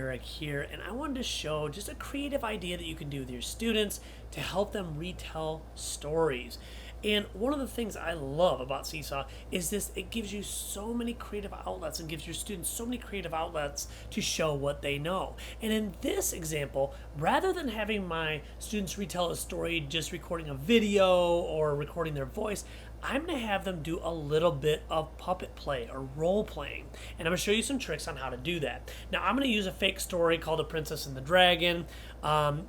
Eric here, and I wanted to show just a creative idea that you can do with your students to help them retell stories. And one of the things I love about Seesaw is it gives you so many creative outlets and gives your students so many creative outlets to show what they know. And in this example, rather than having my students retell a story just recording a video or recording their voice, I'm going to have them do a little bit of puppet play or role playing. And I'm going to show you some tricks on how to do that. Now, I'm going to use a fake story called The Princess and the Dragon,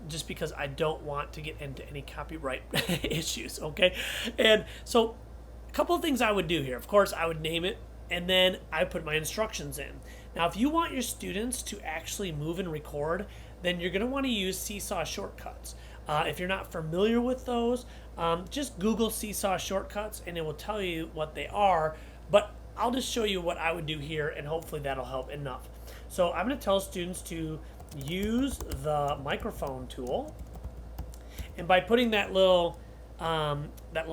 just because I don't want to get into any copyright issues, okay? And so a couple of things I would do here. Of course, I would name it, and then I put my instructions in. Now, if you want your students to actually move and record, then you're going to want to use Seesaw Shortcuts. If you're not familiar with those, just Google Seesaw Shortcuts and it will tell you what they are, but I'll just show you what I would do here and hopefully that'll help enough. So I'm going to tell students to use the microphone tool, and by putting that little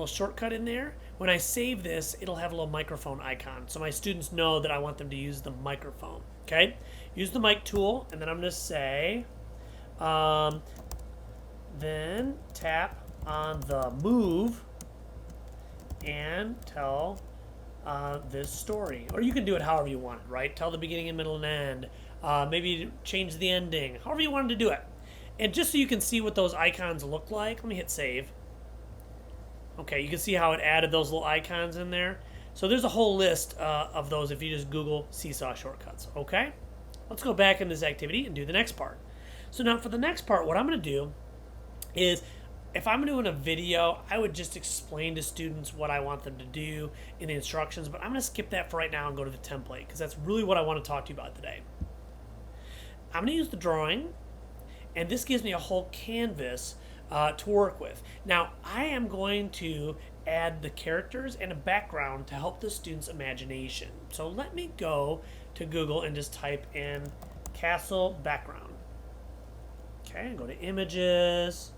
shortcut in there, when I save this, it'll have a little microphone icon. So my students know that I want them to use the microphone. Okay? Use the mic tool, and then I'm going to say, then tap on the move and tell this story. Or you can do it however you want it, right? Tell the beginning and middle and end. Maybe change the ending. However you wanted to do it. And just so you can see what those icons look like, let me hit save. Okay, you can see how it added those little icons in there. So there's a whole list of those if you just Google Seesaw Shortcuts, okay? Let's go back in this activity and do the next part. So now for the next part, what I'm going to do is, if I'm doing a video, I would just explain to students what I want them to do in the instructions, but I'm going to skip that for right now and go to the template because that's really what I want to talk to you about today. I'm going to use the drawing, and this gives me a whole canvas to work with. Now, I am going to add the characters and a background to help the student's imagination. So let me go to Google and just type in castle background. Okay, go to images.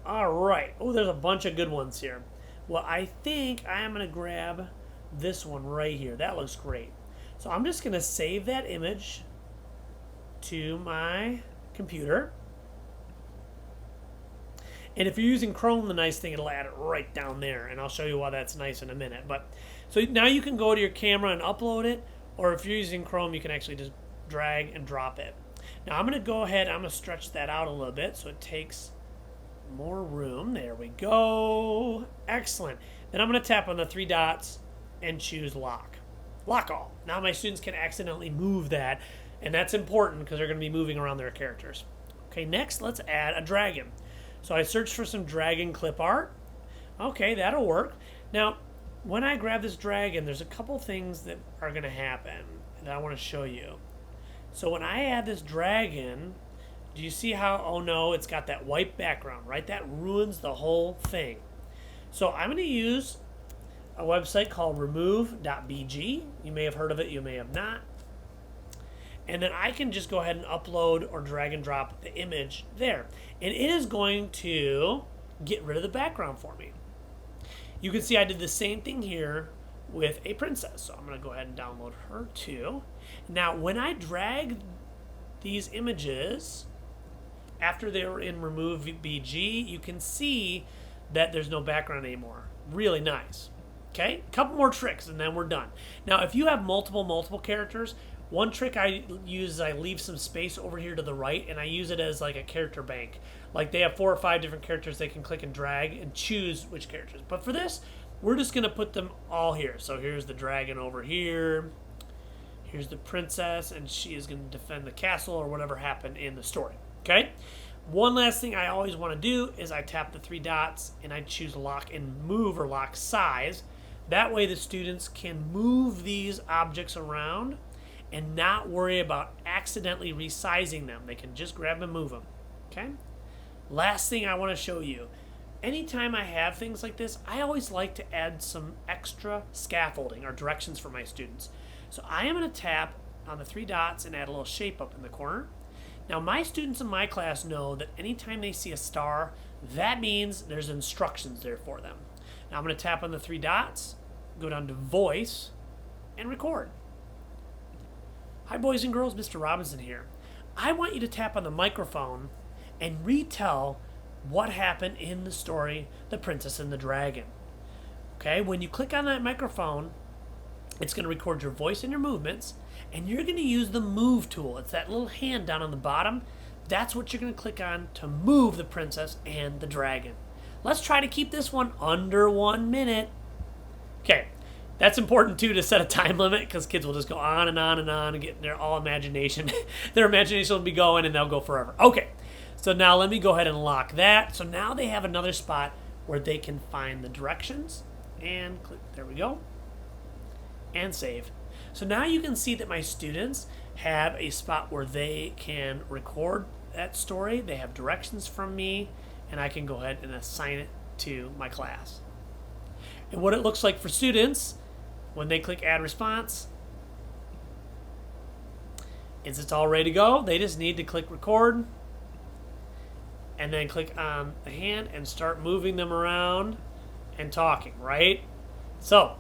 All right. Oh, there's a bunch of good ones here. Well, I think I am going to grab this one right here. That looks great. So I'm just going to save that image to my computer. And if you're using Chrome, the nice thing, it'll add it right down there. And I'll show you why that's nice in a minute. But so now you can go to your camera and upload it. Or if you're using Chrome, you can actually just drag and drop it. Now I'm going to go ahead, I'm going to stretch that out a little bit so it takes more room. There we go. Excellent. Then I'm going to tap on the three dots and choose lock. Lock all. Now my students can accidentally move that, and that's important because they're going to be moving around their characters. Okay, next let's add a dragon. So I searched for some dragon clip art. Okay, that'll work. Now, when I grab this dragon, there's a couple things that are going to happen that I want to show you. So when I add this dragon, do you see how, oh no, it's got that white background, right? That ruins the whole thing. So I'm going to use a website called remove.bg. You may have heard of it, you may have not. And then I can just go ahead and upload or drag and drop the image there. And it is going to get rid of the background for me. You can see I did the same thing here with a princess. So I'm going to go ahead and download her too. Now, when I drag these images, after they were in Remove BG, you can see that there's no background anymore. Really nice. Okay, a couple more tricks and then we're done. Now, if you have multiple characters, one trick I use is I leave some space over here to the right, and I use it as like a character bank. Like they have 4 or 5 different characters they can click and drag and choose which characters. But for this, we're just going to put them all here. So here's the dragon over here. Here's the princess, and she is going to defend the castle or whatever happened in the story. Okay? One last thing I always want to do is I tap the 3 dots and I choose lock and move or lock size. That way the students can move these objects around and not worry about accidentally resizing them. They can just grab and move them. Okay? Last thing I want to show you. Anytime I have things like this, I always like to add some extra scaffolding or directions for my students. So I am going to tap on the 3 dots and add a little shape up in the corner. Now my students in my class know that anytime they see a star, that means there's instructions there for them. Now I'm going to tap on the 3 dots, go down to voice, and record. Hi boys and girls, Mr. Robinson here. I want you to tap on the microphone and retell what happened in the story, The Princess and the Dragon. Okay, when you click on that microphone, it's going to record your voice and your movements, and you're going to use the move tool. It's that little hand down on the bottom. That's what you're going to click on to move the princess and the dragon. Let's try to keep this one under 1 minute. Okay, that's important too, to set a time limit, because kids will just go on and on and on and get their all imagination. Their imagination will be going and they'll go forever. Okay, so now let me go ahead and lock that. So now they have another spot where they can find the directions and click. There we go. And save. So now you can see that my students have a spot where they can record that story. They have directions from me, and I can go ahead and assign it to my class. And what it looks like for students when they click add response is it's all ready to go. They just need to click record and then click on the hand and start moving them around and talking, right? So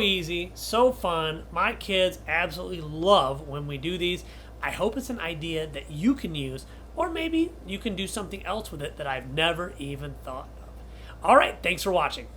easy, so fun. My kids absolutely love when we do these. I hope it's an idea that you can use, or maybe you can do something else with it that I've never even thought of. All right, thanks for watching.